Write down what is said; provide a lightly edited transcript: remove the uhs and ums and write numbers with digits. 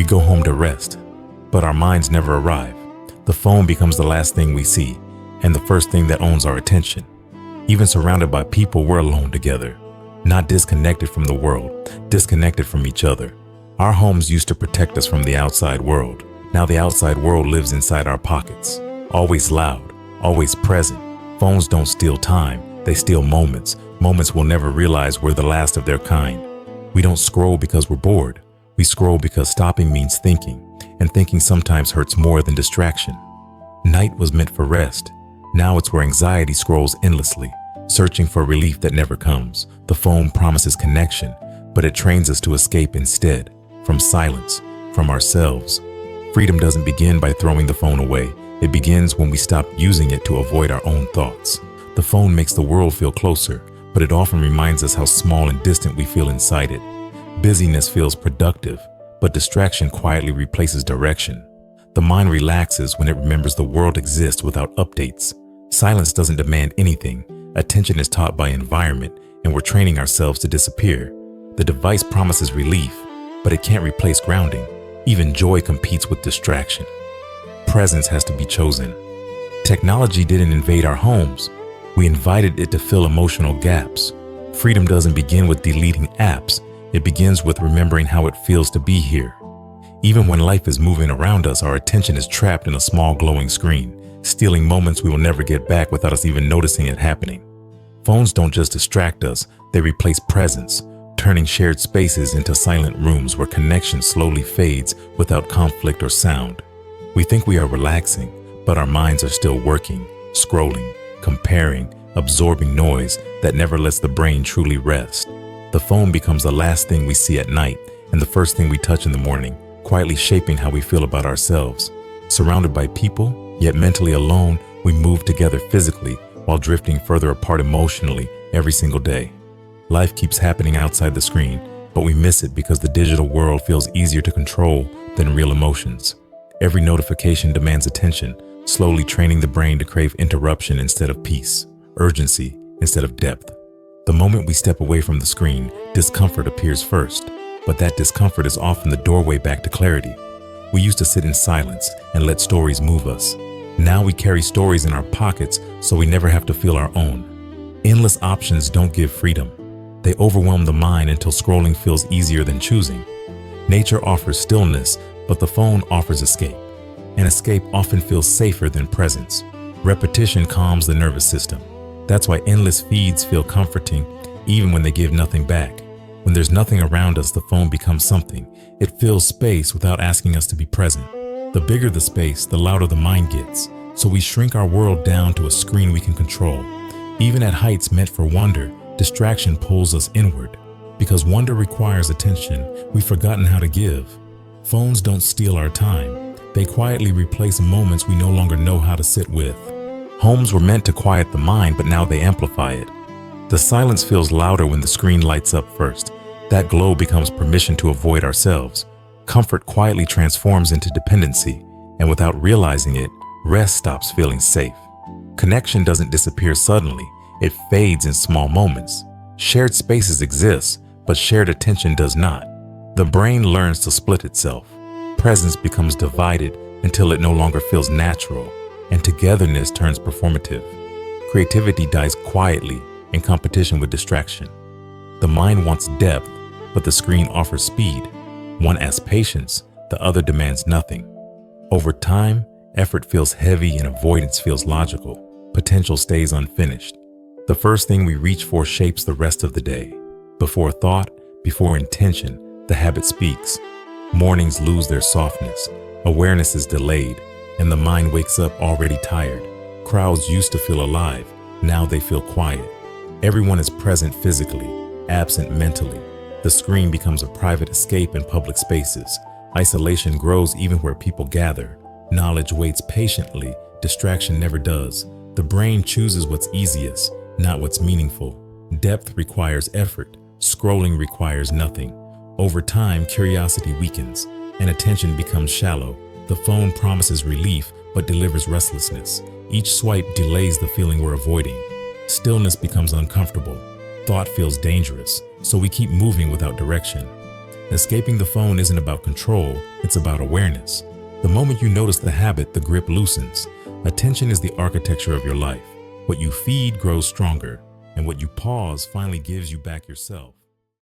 We go home to rest, but our minds never arrive. The phone becomes the last thing we see, and the first thing that owns our attention. Even surrounded by people, we're alone together, not disconnected from the world, disconnected from each other. Our homes used to protect us from the outside world. Now the outside world lives inside our pockets, always loud, always present. Phones don't steal time, they steal moments. Moments we'll never realize we're the last of their kind. We don't scroll because we're bored. We scroll because stopping means thinking, and thinking sometimes hurts more than distraction. Night was meant for rest. Now it's where anxiety scrolls endlessly, searching for relief that never comes. The phone promises connection, but it trains us to escape instead, from silence, from ourselves. Freedom doesn't begin by throwing the phone away. It begins when we stop using it to avoid our own thoughts. The phone makes the world feel closer, but it often reminds us how small and distant we feel inside it. Busyness feels productive, but distraction quietly replaces direction. The mind relaxes when it remembers the world exists without updates. Silence doesn't demand anything. Attention is taught by environment, and we're training ourselves to disappear. The device promises relief, but it can't replace grounding. Even joy competes with distraction. Presence has to be chosen. Technology didn't invade our homes. We invited it to fill emotional gaps. Freedom doesn't begin with deleting apps. It begins with remembering how it feels to be here. Even when life is moving around us, our attention is trapped in a small glowing screen, stealing moments we will never get back without us even noticing it happening. Phones don't just distract us, they replace presence, turning shared spaces into silent rooms where connection slowly fades without conflict or sound. We think we are relaxing, but our minds are still working, scrolling, comparing, absorbing noise that never lets the brain truly rest. The phone becomes the last thing we see at night and the first thing we touch in the morning, quietly shaping how we feel about ourselves. Surrounded by people, yet mentally alone, we move together physically while drifting further apart emotionally every single day. Life keeps happening outside the screen, but we miss it because the digital world feels easier to control than real emotions. Every notification demands attention, slowly training the brain to crave interruption instead of peace, urgency instead of depth. The moment we step away from the screen, discomfort appears first, but that discomfort is often the doorway back to clarity. We used to sit in silence and let stories move us. Now we carry stories in our pockets so we never have to feel our own. Endless options don't give freedom. They overwhelm the mind until scrolling feels easier than choosing. Nature offers stillness, but the phone offers escape. And escape often feels safer than presence. Repetition calms the nervous system. That's why endless feeds feel comforting, even when they give nothing back. When there's nothing around us, the phone becomes something. It fills space without asking us to be present. The bigger the space, the louder the mind gets. So we shrink our world down to a screen we can control. Even at heights meant for wonder, distraction pulls us inward. Because wonder requires attention, we've forgotten how to give. Phones don't steal our time. They quietly replace moments we no longer know how to sit with. Homes were meant to quiet the mind, but now they amplify it. The silence feels louder when the screen lights up first. That glow becomes permission to avoid ourselves. Comfort quietly transforms into dependency, and without realizing it, rest stops feeling safe. Connection doesn't disappear suddenly. It fades in small moments. Shared spaces exist, but shared attention does not. The brain learns to split itself. Presence becomes divided until it no longer feels natural, and togetherness turns performative. Creativity dies quietly in competition with distraction. The mind wants depth, but the screen offers speed. One asks patience, the other demands nothing. Over time, effort feels heavy and avoidance feels logical. Potential stays unfinished. The first thing we reach for shapes the rest of the day. Before thought, before intention, the habit speaks. Mornings lose their softness. Awareness is delayed, and the mind wakes up already tired. Crowds used to feel alive. Now they feel quiet. Everyone is present physically, absent mentally. The screen becomes a private escape in public spaces. Isolation grows even where people gather. Knowledge waits patiently. Distraction never does. The brain chooses what's easiest, not what's meaningful. Depth requires effort. Scrolling requires nothing. Over time, curiosity weakens, and attention becomes shallow. The phone promises relief, but delivers restlessness. Each swipe delays the feeling we're avoiding. Stillness becomes uncomfortable. Thought feels dangerous, so we keep moving without direction. Escaping the phone isn't about control, it's It's about awareness. The moment you notice the habit, the grip loosens. Attention is the architecture of your life. What you feed grows stronger, and what you pause finally gives you back yourself.